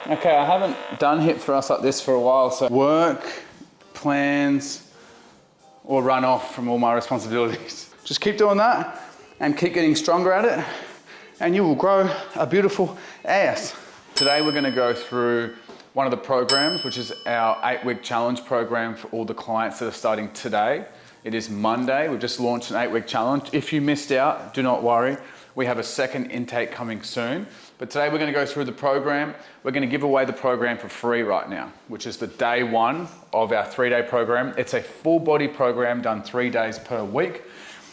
Okay, I haven't done hip thrusts like this for a while, so work, plans, or run off from all my responsibilities. Just keep doing that and keep getting stronger at it, and you will grow a beautiful ass. Today we're gonna go through one of the programs, which is our 8-week challenge program for all the clients that are starting today. It is Monday. We've just launched an 8-week challenge. If you missed out, do not worry. We have a second intake coming soon. But today we're gonna go through the program. We're gonna give away the program for free right now, which is the day 1 of our 3-day program. It's a full body program done 3 days per week.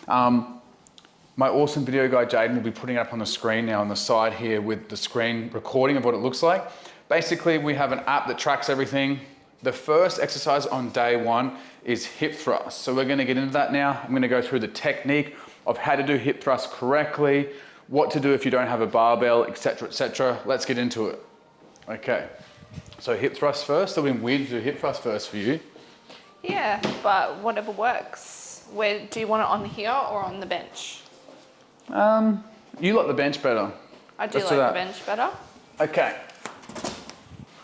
My awesome video guy, Jaden, will be putting it up on the screen now on the side here with the screen recording of what it looks like. Basically, we have an app that tracks everything. The first exercise on day 1 is hip thrust. So we're gonna get into that now. I'm gonna go through the technique of how to do hip thrust correctly, what to do if you don't have a barbell, etc., etc. Let's get into it. Okay, so hip thrust first. It'll be weird to do hip thrust first for you. Yeah, but whatever works. Where do you want it, on here or on the bench? You like the bench better. I do like the bench better. Okay.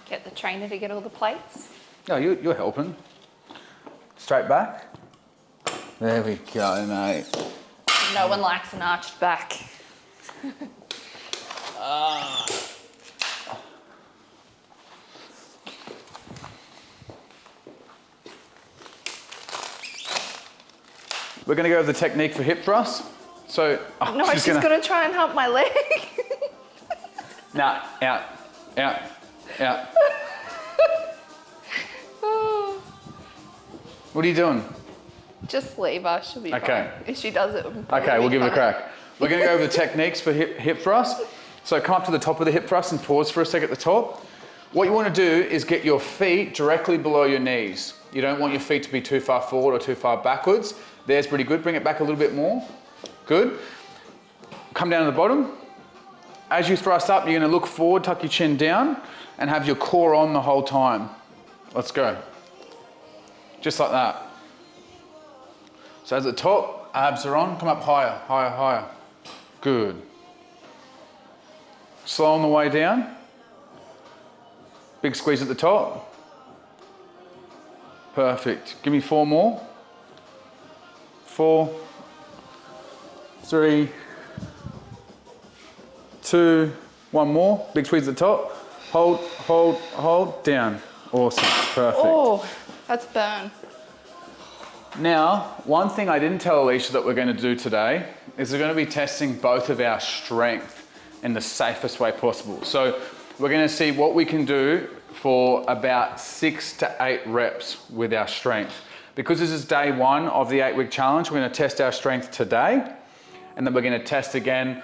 Get the trainer to get all the plates. Oh, you're helping. Straight back. There we go, mate. No one likes an arched back. We're going to go over the technique for hip thrust. So, no, she's going to try and help my leg. Nah, out, out, out. What are you doing? Just leave her, she'll be fine. If she does it, okay, we'll give it a crack. We're going to go over the techniques for hip thrust. So come up to the top of the hip thrust and pause for a sec at the top. What you want to do is get your feet directly below your knees. You don't want your feet to be too far forward or too far backwards. There's pretty good. Bring it back a little bit more. Good. Come down to the bottom. As you thrust up, you're going to look forward, tuck your chin down, and have your core on the whole time. Let's go. Just like that. So at the top, abs are on. Come up higher, higher, higher. Good. Slow on the way down. Big squeeze at the top. Perfect. Give me 4 more. 4, 3, 2, 1 more. Big squeeze at the top. Hold, hold, hold, down. Awesome, perfect. Oh, that's burn. Now, one thing I didn't tell Ellesha that we're going to do today is we're going to be testing both of our strength in the safest way possible. So we're going to see what we can do for about 6 to 8 reps with our strength. Because this is day 1 of the 8-week challenge, we're going to test our strength today, and then we're going to test again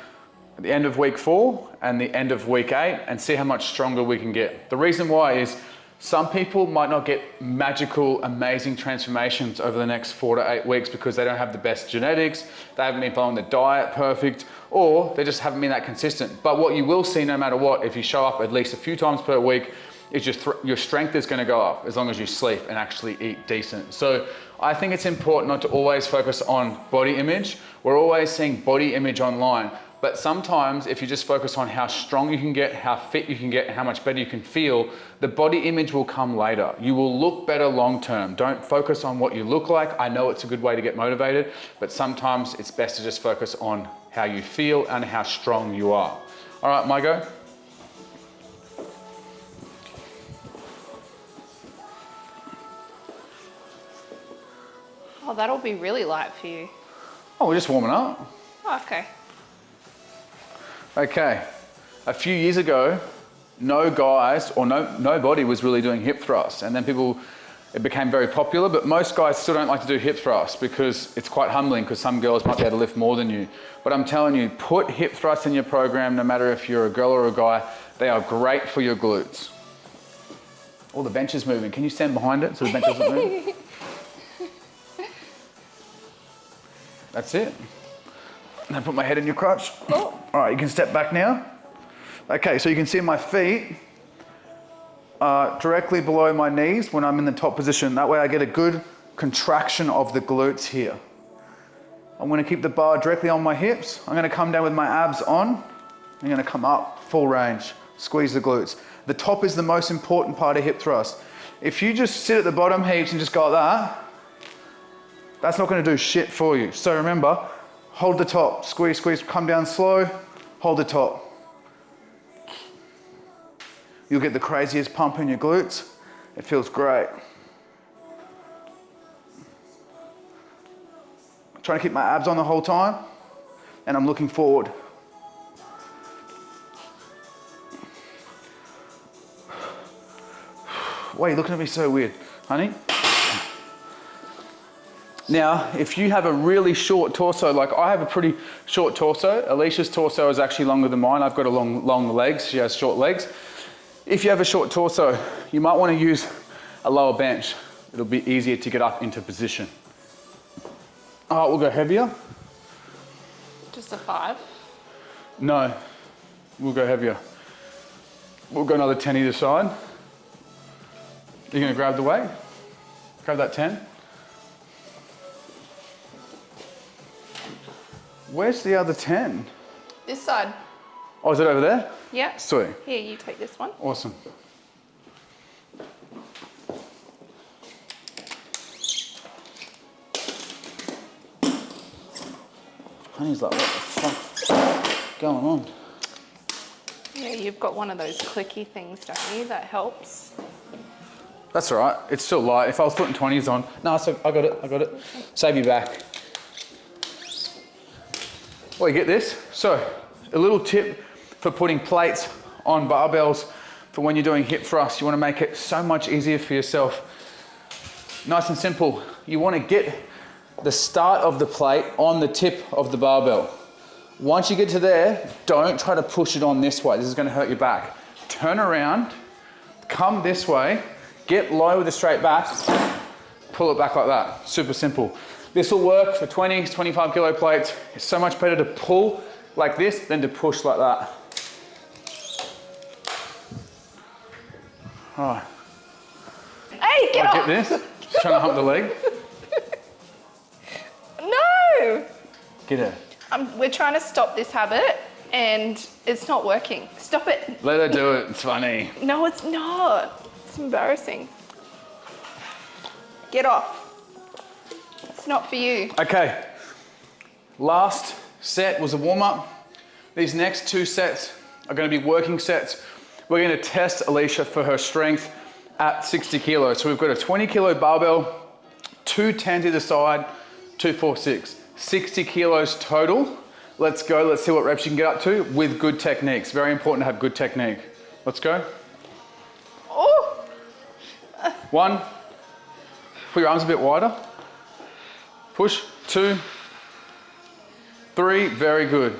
at the end of week 4 and the end of week 8 and see how much stronger we can get. The reason why is some people might not get magical, amazing transformations over the next 4 to 8 weeks because they don't have the best genetics, they haven't been following the diet perfect, or they just haven't been that consistent. But what you will see no matter what, if you show up at least a few times per week, is your strength is going to go up as long as you sleep and actually eat decent. So I think it's important not to always focus on body image. We're always seeing body image online. But sometimes if you just focus on how strong you can get, how fit you can get, how much better you can feel, the body image will come later. You will look better long term. Don't focus on what you look like. I know it's a good way to get motivated, but sometimes it's best to just focus on how you feel and how strong you are. All right, my go. Oh, that'll be really light for you. Oh, we're just warming up. Oh, okay. Okay, a few years ago, no guys or nobody was really doing hip thrusts, and then it became very popular, but most guys still don't like to do hip thrusts because it's quite humbling because some girls might be able to lift more than you. But I'm telling you, put hip thrusts in your program, no matter if you're a girl or a guy. They are great for your glutes. Oh, the bench is moving. Can you stand behind it so the bench doesn't move? That's it. And I put my head in your crotch. Oh. All right, you can step back now. Okay, so you can see my feet are directly below my knees when I'm in the top position. That way I get a good contraction of the glutes here. I'm gonna keep the bar directly on my hips. I'm gonna come down with my abs on. I'm gonna come up, full range, squeeze the glutes. The top is the most important part of hip thrust. If you just sit at the bottom heaps and just go like that, that's not gonna do shit for you. So remember, hold the top, squeeze, squeeze, come down slow, hold the top. You'll get the craziest pump in your glutes. It feels great. I'm trying to keep my abs on the whole time, and I'm looking forward. Why are you looking at me so weird, honey? Now, if you have a really short torso, like I have a pretty short torso, Ellesha's torso is actually longer than mine. I've got a long legs, she has short legs. If you have a short torso, you might want to use a lower bench. It'll be easier to get up into position. All right, we'll go heavier. Just a 5? No, we'll go heavier. We'll go another 10 either side. You're gonna grab the weight? Grab that 10. Where's the other 10? This side. Oh, is it over there? Yeah. Sweet. Here, you take this one. Awesome. Honey's like, what the fuck going on? Yeah, you've got one of those clicky things, don't you? That helps. That's all right. It's still light. If I was putting 20s on, no, so I got it. I got it. Save you back. Well, you get this. So, a little tip for putting plates on barbells for when you're doing hip thrust. You want to make it so much easier for yourself. Nice and simple. You want to get the start of the plate on the tip of the barbell. Once you get to there, don't try to push it on this way. This is going to hurt your back. Turn around, come this way, get low with a straight back, pull it back like that. Super simple. This will work for 20, 25 kilo plates. It's so much better to pull like this than to push like that. All right. Hey, get off! Get this. Just trying to hump the leg. No! Get her. We're trying to stop this habit and it's not working. Stop it. Let her do it. It's funny. No, it's not. It's embarrassing. Get off. It's not for you. Okay. Last set was a warm-up. These next 2 sets are going to be working sets. We're going to test Ellesha for her strength at 60 kilos. So we've got a 20 kilo barbell, 2 10s either side, 2 4 6. 60 kilos total. Let's go. Let's see what reps you can get up to with good techniques. Very important to have good technique. Let's go. Oh! 1. Put your arms a bit wider. Push. 2. 3. Very good.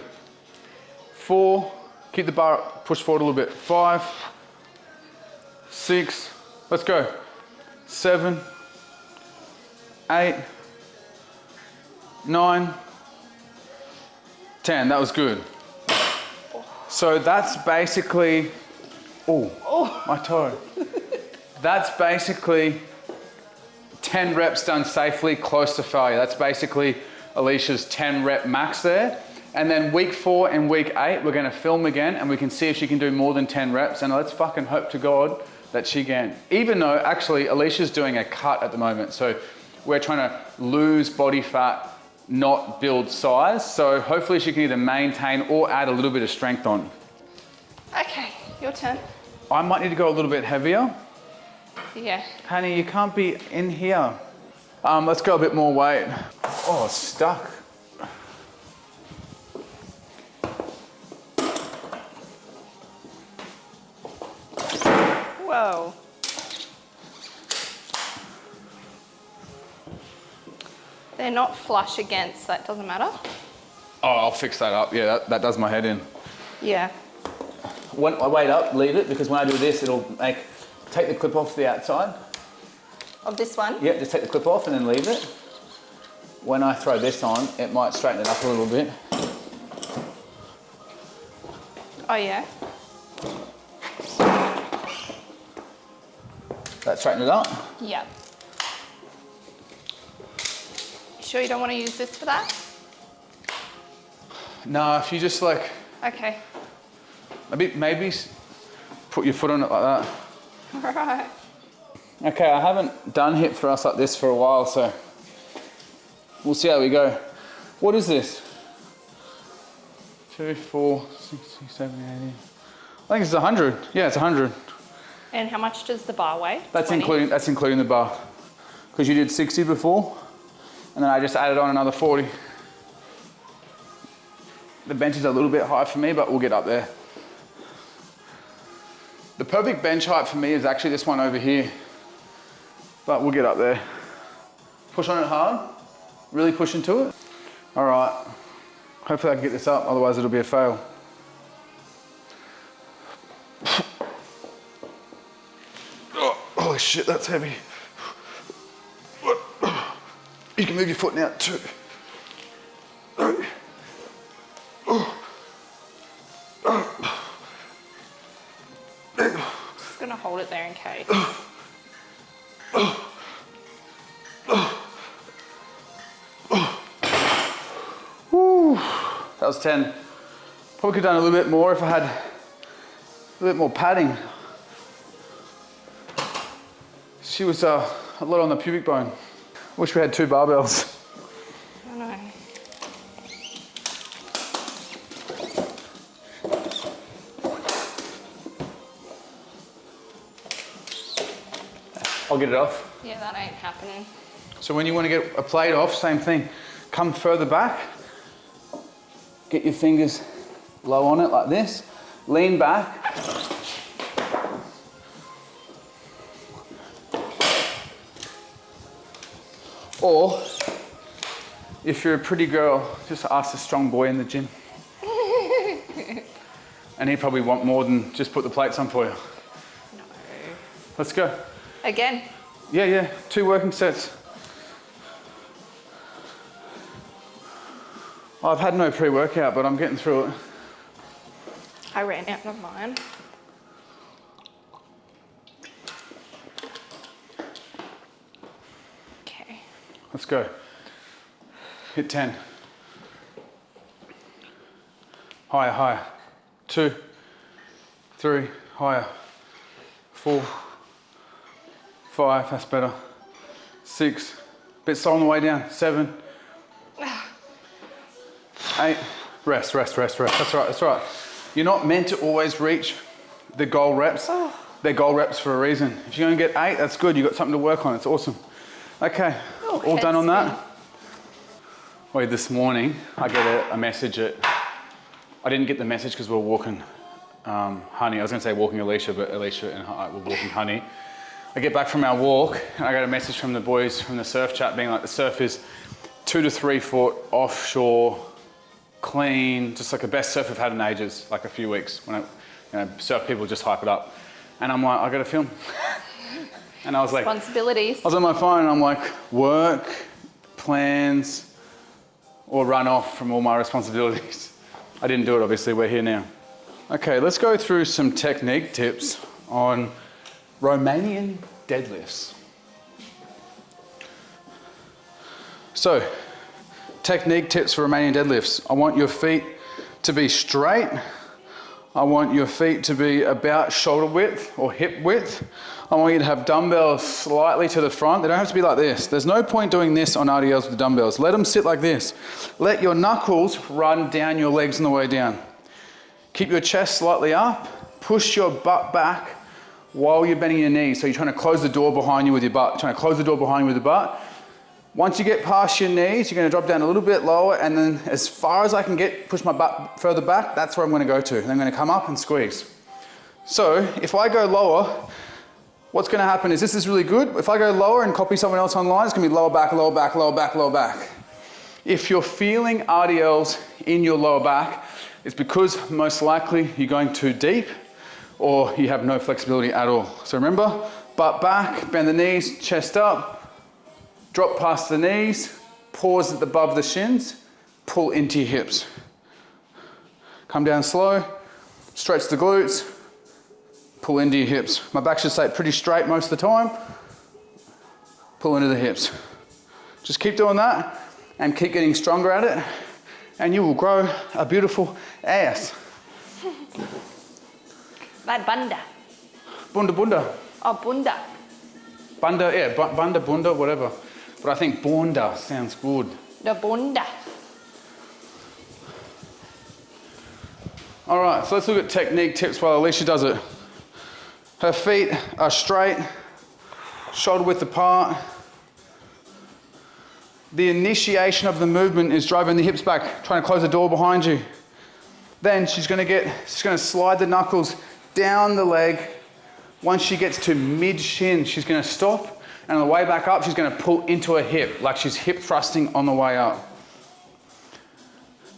4. Keep the bar up. Push forward a little bit. 5. 6. Let's go. 7. 8. 9. 10. That was good. So that's basically, oh, my toe. That's basically 10 reps done safely, close to failure. That's basically Ellesha's 10 rep max there. And then week 4 and week 8, we're gonna film again and we can see if she can do more than 10 reps. And let's fucking hope to God that she can. Even though actually Ellesha's doing a cut at the moment. So we're trying to lose body fat, not build size. So hopefully she can either maintain or add a little bit of strength on. Okay, your turn. I might need to go a little bit heavier. Yeah. Honey, you can't be in here. Let's go a bit more weight. Oh, it's stuck. Whoa. They're not flush against, that doesn't matter. Oh, I'll fix that up. Yeah, that does my head in. Yeah. When I wait up, leave it, because when I do this, it'll take the clip off the outside. Of this one? Yeah, just take the clip off and then leave it. When I throw this on, it might straighten it up a little bit. Oh yeah. That straighten it up? Yeah. You sure you don't want to use this for that? No, if you just like, Okay. maybe put your foot on it like that. All right. Okay, I haven't done hip thrusts like this for a while, so we'll see how we go. What is this? 2, 4, 6, 7, 8. I think it's 100. Yeah, it's 100. And how much does the bar weigh? That's including the bar. Because you did 60 before, and then I just added on another 40. The bench is a little bit high for me, but we'll get up there. The perfect bench height for me is actually this one over here, but we'll get up there. Push on it hard, really push into it. All right, hopefully I can get this up, otherwise it'll be a fail. Oh, holy shit, that's heavy. You can move your foot now too. Just gonna hold it there in case. Woo. That was 10. Probably could have done a little bit more if I had a little bit more padding. She was a lot on the pubic bone. Wish we had 2 barbells. I know. I'll get it off. Yeah, that ain't happening. So when you want to get a plate off, same thing. Come further back. Get your fingers low on it like this. Lean back. Or, if you're a pretty girl, just ask a strong boy in the gym. And he'd probably want more than just put the plates on for you. No. Let's go. Again? Yeah, 2 working sets. I've had no pre-workout, but I'm getting through it. I ran out of mine. Okay. Let's go. Hit 10. Higher, higher. 2, 3, higher. 4, 5, that's better. 6, bit slow on the way down. 7, 8, rest. That's right. You're not meant to always reach the goal reps. They're goal reps for a reason. If you're gonna get 8, that's good. You've got something to work on. It's awesome. Okay, all done on that? Wait, this morning I get a message I didn't get the message because we were walking Honey. I was gonna say walking Ellesha, but Ellesha and I were walking Honey. I get back from our walk and I got a message from the boys from the surf chat being like, the surf is 2 to 3 foot offshore, clean, just like the best surf we've had in ages, like a few weeks. When surf people just hype it up. And I'm like, I gotta film. And I was like, responsibilities. I was on my phone and I'm like, work, plans, or run off from all my responsibilities. I didn't do it, obviously, we're here now. Okay, let's go through some technique tips on Romanian deadlifts. So, technique tips for Romanian deadlifts. I want your feet to be straight. I want your feet to be about shoulder width or hip width. I want you to have dumbbells slightly to the front. They don't have to be like this. There's no point doing this on RDLs with the dumbbells. Let them sit like this. Let your knuckles run down your legs on the way down. Keep your chest slightly up. Push your butt back while you're bending your knees. So you're trying to close the door behind you with your butt. Trying to close the door behind you with the butt. Once you get past your knees, you're going to drop down a little bit lower, and then as far as I can get, push my butt further back, that's where I'm going to go to. And I'm going to come up and squeeze. So if I go lower, what's going to happen is this is really good. If I go lower and copy someone else online, it's going to be lower back, lower back, lower back, lower back. If you're feeling RDLs in your lower back, it's because most likely you're going too deep or you have no flexibility at all. So remember, butt back, bend the knees, chest up, drop past the knees, pause at above the shins, pull into your hips. Come down slow, stretch the glutes, pull into your hips. My back should stay pretty straight most of the time. Pull into the hips. Just keep doing that and keep getting stronger at it, and you will grow a beautiful ass. My bunda. Bunda bunda. Oh, bunda. Bunda, yeah, bunda bunda, whatever. But I think bunda sounds good. The bunda. All right, so let's look at technique tips while Ellesha does it. Her feet are straight, shoulder width apart. The initiation of the movement is driving the hips back, trying to close the door behind you. Then she's gonna slide the knuckles down the leg. Once she gets to mid-shin, she's gonna stop, and on the way back up, she's gonna pull into her hip, like she's hip thrusting on the way up.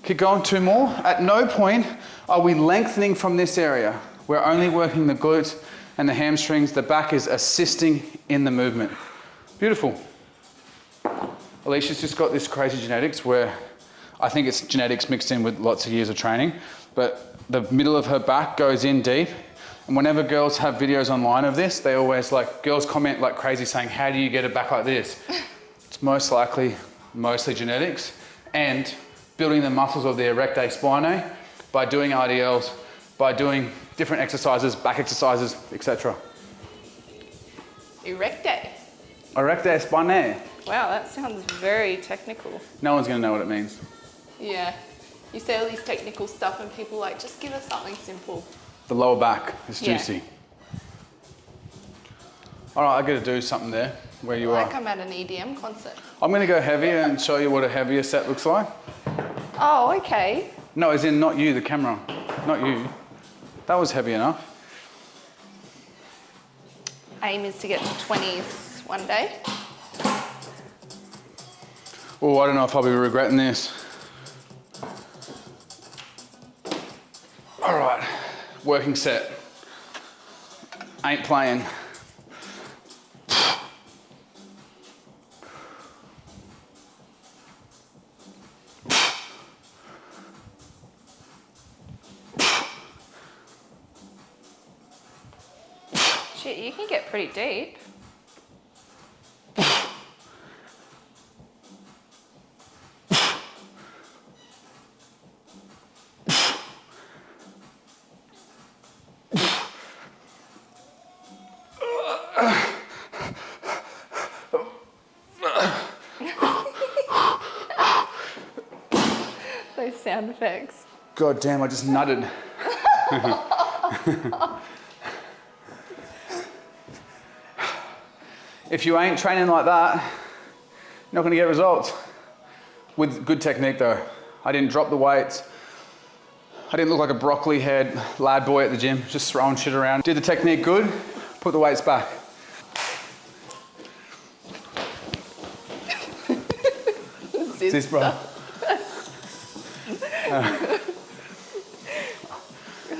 Keep going, 2 more. At no point are we lengthening from this area. We're only working the glutes and the hamstrings. The back is assisting in the movement. Beautiful. Ellesha's just got this crazy genetics where I think it's genetics mixed in with lots of years of training, but the middle of her back goes in deep. And whenever girls have videos online of this, they always girls comment like crazy saying, how do you get it back like this? It's mostly genetics and building the muscles of the erectae spinae by doing RDLs, by doing different exercises, back exercises, etc. Erectae. Erectae spinae. Wow, that sounds very technical. No one's gonna know what it means. Yeah. You say all these technical stuff and people are like, just give us something simple. The lower back is juicy. All right, I got to do something there where you are. Like I'm at an EDM concert. I'm going to go heavier and show you what a heavier set looks like. Oh, okay. No, as in not you, the camera. Not you. That was heavy enough. Aim is to get to 20s one day. Oh, I don't know if I'll be regretting this. All right, working set. Ain't playing. Shit, you can get pretty deep. Those sound effects. God damn, I just nutted. If you ain't training like that, you're not gonna get results. With good technique though. I didn't drop the weights. I didn't look like a broccoli head lad boy at the gym, just throwing shit around. Did the technique good, put the weights back. This, bro.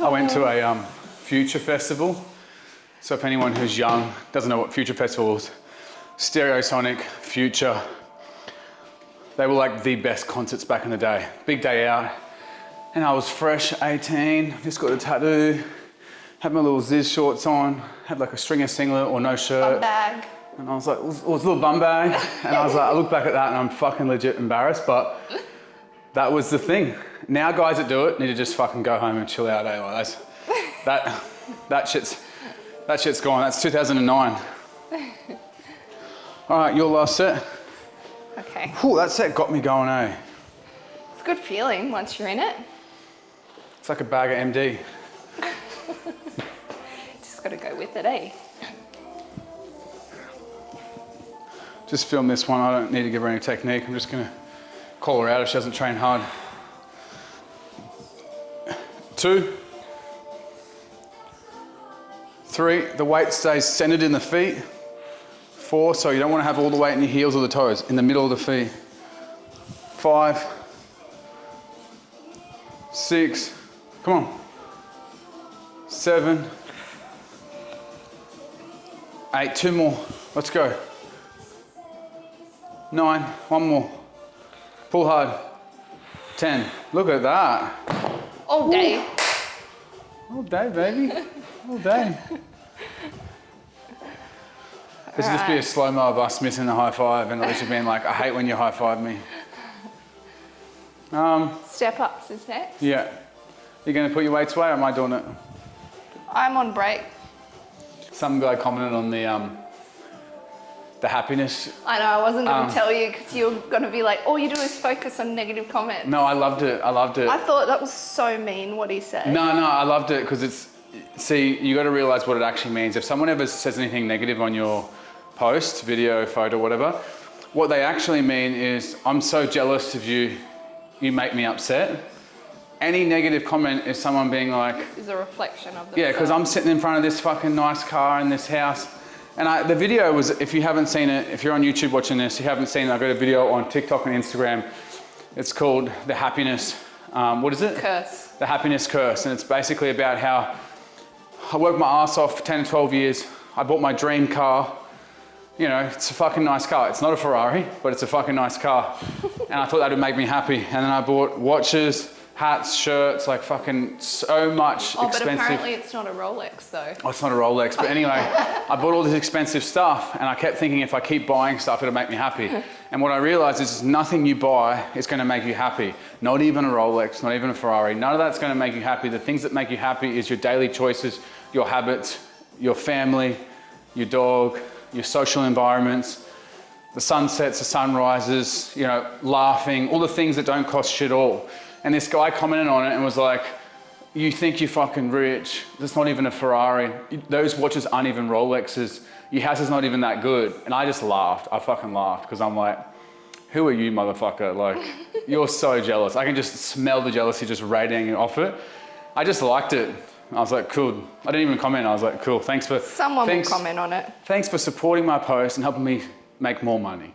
I went to a Future Festival. So if anyone who's young doesn't know what Future Festival is, Stereosonic, Future, they were like the best concerts back in the day. Big day out. And I was fresh, 18, just got a tattoo, had my little Ziz shorts on, had like a stringer singlet or no shirt. Bum bag. And I was like, it was a little bum bag. And I was like, I look back at that and I'm fucking legit embarrassed, but that was the thing. Now guys that do it need to just fucking go home and chill out, eh? Like that shit's gone. That's 2009. All right, your last set. Okay. Whew, that set got me going, eh? It's a good feeling once you're in it. It's like a bag of MD. Just gotta go with it, eh? Just film this one. I don't need to give her any technique. I'm just gonna call her out if she doesn't train hard. 2, 3, the weight stays centered in the feet. 4, so you don't want to have all the weight in your heels or the toes, in the middle of the feet. 5, 6, come on. 7, 8, 2 more. Let's go. 9, 1 more. Pull hard. 10, look at that. All day. Ooh. All day, baby. All day. This would just be a slow-mo of us missing the high five and Ellesha being like, I hate when you high five me. Step ups is next. Yeah. You gonna put your weights away or am I doing it? I'm on break. some guy commented on the happiness. I know, I wasn't going to tell you because you're going to be like, all you do is focus on negative comments. No, I loved it. I loved it. I thought that was so mean what he said. No, I loved it because see, you got to realize what it actually means. If someone ever says anything negative on your post, video, photo, whatever, what they actually mean is, I'm so jealous of you, you make me upset. Any negative comment is someone being like... Is a reflection of themselves. Yeah, because I'm sitting in front of this fucking nice car in this house. And the video was, if you haven't seen it, if you're on YouTube watching this, you haven't seen it, I got a video on TikTok and Instagram. It's called The Happiness, what is it? Curse. The Happiness Curse. And it's basically about how I worked my ass off for 10 to 12 years. I bought my dream car. You know, it's a fucking nice car. It's not a Ferrari, but it's a fucking nice car. And I thought that would make me happy. And then I bought watches, hats, shirts, like fucking so much expensive. But apparently it's not a Rolex though. Oh, it's not a Rolex, but anyway, I bought all this expensive stuff and I kept thinking if I keep buying stuff, it'll make me happy. And what I realized is nothing you buy is gonna make you happy. Not even a Rolex, not even a Ferrari. None of that's gonna make you happy. The things that make you happy is your daily choices, your habits, your family, your dog, your social environments, the sunsets, the sunrises, you know, laughing, all the things that don't cost shit all. And this guy commented on it and was like, you think you're fucking rich. That's not even a Ferrari. Those watches aren't even Rolexes. Your house is not even that good. And I just laughed. I fucking laughed because I'm like, who are you, motherfucker? Like, you're so jealous. I can just smell the jealousy just radiating off it. I just liked it. I was like, cool. I didn't even comment. I was like, cool. Someone will comment on it. Thanks for supporting my post and helping me make more money.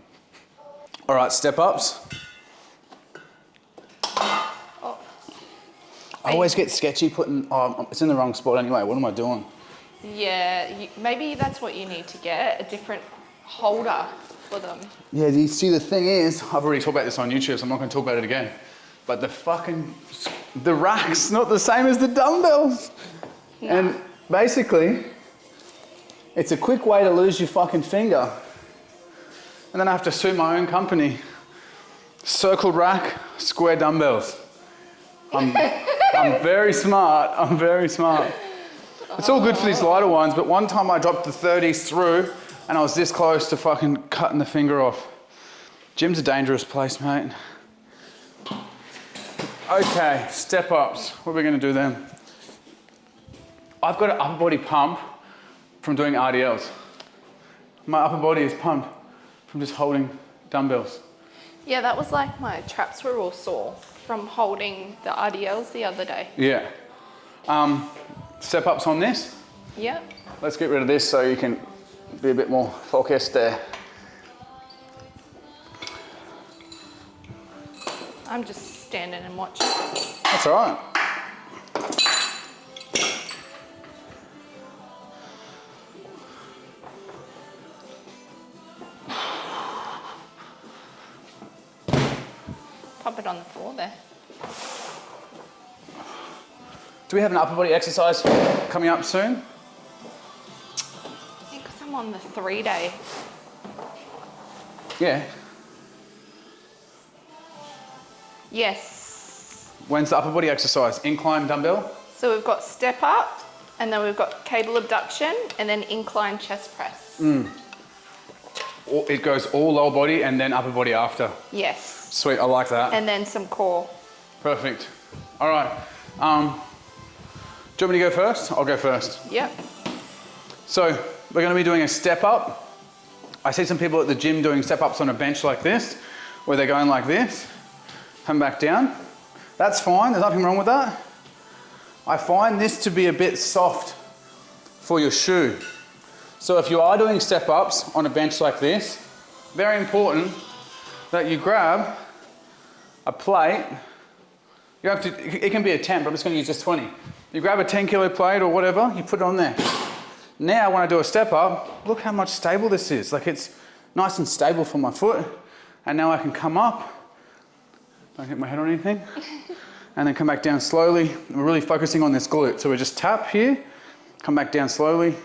All right, step ups. I always get sketchy putting, it's in the wrong spot anyway. What am I doing? Yeah, maybe that's what you need to get, a different holder for them. Yeah, you see, the thing is, I've already talked about this on YouTube, so I'm not going to talk about it again. But the rack's not the same as the dumbbells. No. And basically, it's a quick way to lose your fucking finger. And then I have to sue my own company. Circle rack, square dumbbells. I'm very smart. I'm very smart. It's all good for these lighter ones, but one time I dropped the 30s through and I was this close to fucking cutting the finger off. Gym's a dangerous place, mate. Okay, step ups. What are we gonna do then? I've got an upper body pump from doing RDLs. My upper body is pumped from just holding dumbbells. Yeah, that was like my traps were all sore from holding the RDLs the other day. Yeah. Step ups on this. Yeah. Let's get rid of this so you can be a bit more focused there. I'm just standing and watching. That's all right. Pop it on the floor there. Do we have an upper body exercise coming up soon? I think I'm on the 3-day. Yeah. Yes. When's the upper body exercise? Incline dumbbell? So we've got step up, and then we've got cable abduction, and then incline chest press. It goes all lower body and then upper body after. Yes. Sweet, I like that. And then some core. Perfect. All right. Do you want me to go first? I'll go first. Yep. So we're going to be doing a step up. I see some people at the gym doing step ups on a bench like this, where they're going like this, come back down. That's fine, there's nothing wrong with that. I find this to be a bit soft for your shoe. So if you are doing step ups on a bench like this, very important that you grab a plate. You have to, it can be a 10, but I'm just going to use just 20. You grab a 10 kilo plate or whatever, you put it on there. Now when I do a step up, look how much stable this is. Like, it's nice and stable for my foot. And now I can come up, don't hit my head on anything, and then come back down slowly. We're really focusing on this glute. So we just tap here, come back down slowly.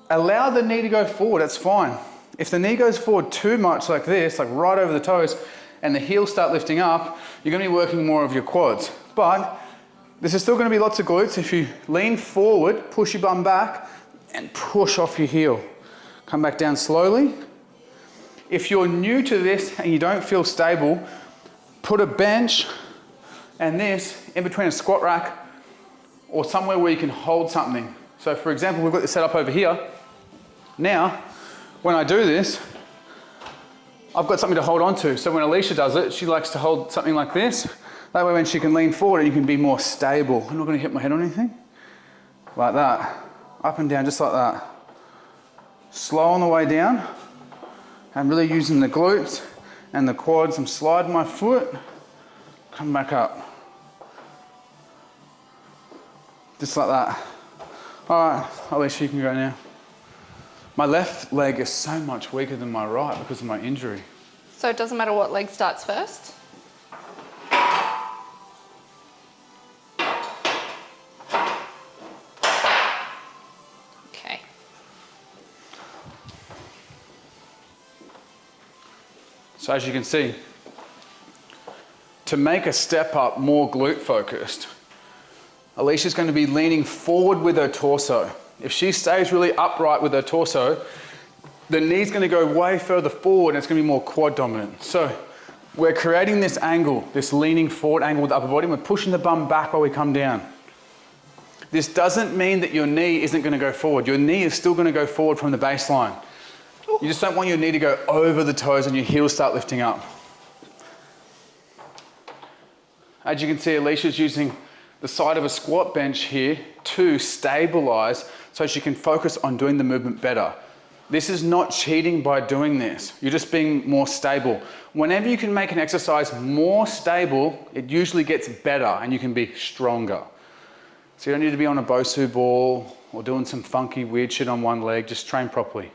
Allow the knee to go forward, that's fine. If the knee goes forward too much like this, like right over the toes, and the heels start lifting up, you're gonna be working more of your quads. But this is still gonna be lots of glutes. If you lean forward, push your bum back, and push off your heel. Come back down slowly. If you're new to this and you don't feel stable, put a bench and this in between a squat rack or somewhere where you can hold something. So for example, we've got this set up over here. Now, when I do this, I've got something to hold on to. So when Ellesha does it, she likes to hold something like this. That way when she can lean forward, you can be more stable. I'm not gonna hit my head on anything. Like that. Up and down, just like that. Slow on the way down. I'm really using the glutes and the quads. I'm sliding my foot. Come back up. Just like that. All right, Ellesha, you can go now. My left leg is so much weaker than my right because of my injury. So it doesn't matter what leg starts first? Okay. So as you can see, to make a step up more glute focused, Ellesha's going to be leaning forward with her torso. If she stays really upright with her torso, the knee's going to go way further forward and it's going to be more quad dominant. So we're creating this angle, this leaning forward angle with the upper body, and we're pushing the bum back while we come down. This doesn't mean that your knee isn't going to go forward. Your knee is still going to go forward from the baseline. You just don't want your knee to go over the toes and your heels start lifting up. As you can see, Ellesha's using the side of a squat bench here to stabilize so she can focus on doing the movement better. This is not cheating by doing this. You're just being more stable. Whenever you can make an exercise more stable, it usually gets better and you can be stronger. So you don't need to be on a Bosu ball or doing some funky weird shit on one leg. Just train properly.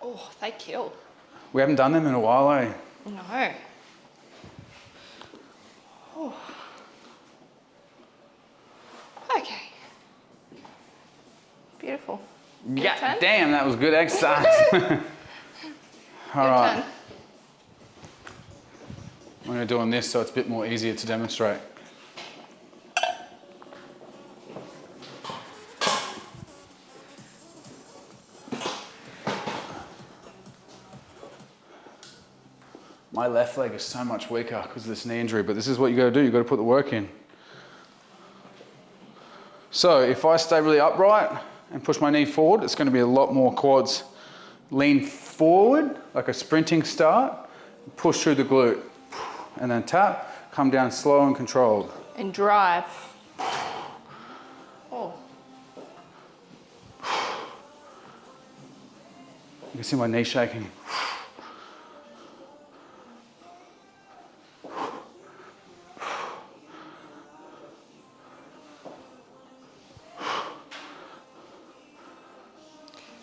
Oh, they kill. We haven't done them in a while, eh? No. Oh. Okay. Beautiful. Yeah, turn. damn, that was good exercise. All right. Turn. I'm going to do on this so it's a bit more easier to demonstrate. My left leg is so much weaker because of this knee injury, but this is what you got to do. You got to put the work in. So if I stay really upright and push my knee forward, it's going to be a lot more quads. Lean forward, like a sprinting start, push through the glute, and then tap, come down slow and controlled. And drive. Oh. You can see my knee shaking.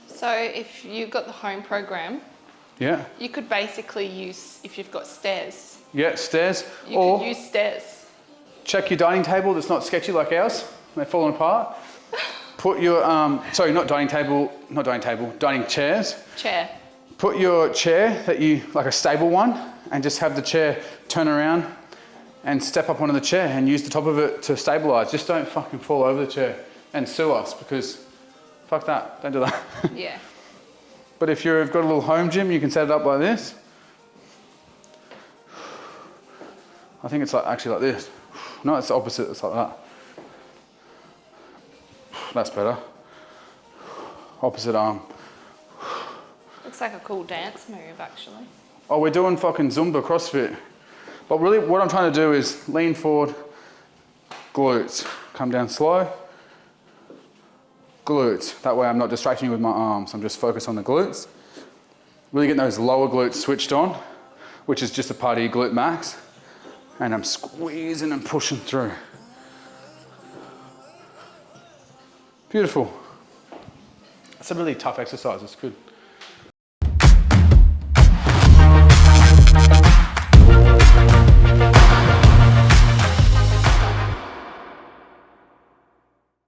So if you've got the home program, Yeah. you could basically use, if you've got stairs, Yeah, stairs. you Or could use stairs. check your dining table that's not sketchy like ours. They're falling apart. Put your, sorry, dining chairs. Chair. Put your chair that you, like a stable one, and just have the chair turn around and step up onto the chair and use the top of it to stabilize. Just don't fucking fall over the chair and sue us because fuck that, don't do that. Yeah. But if you've got a little home gym, you can set it up like this. I think it's like actually like this. No, it's the opposite, it's like that. That's better. Opposite arm. Looks like a cool dance move, actually. Oh, we're doing fucking Zumba CrossFit. But really what I'm trying to do is lean forward, glutes. Come down slow, glutes. That way I'm not distracting you with my arms. I'm just focused on the glutes. Really getting those lower glutes switched on, which is just a part of your glute max. And I'm squeezing and pushing through. Beautiful. That's a really tough exercise, it's good.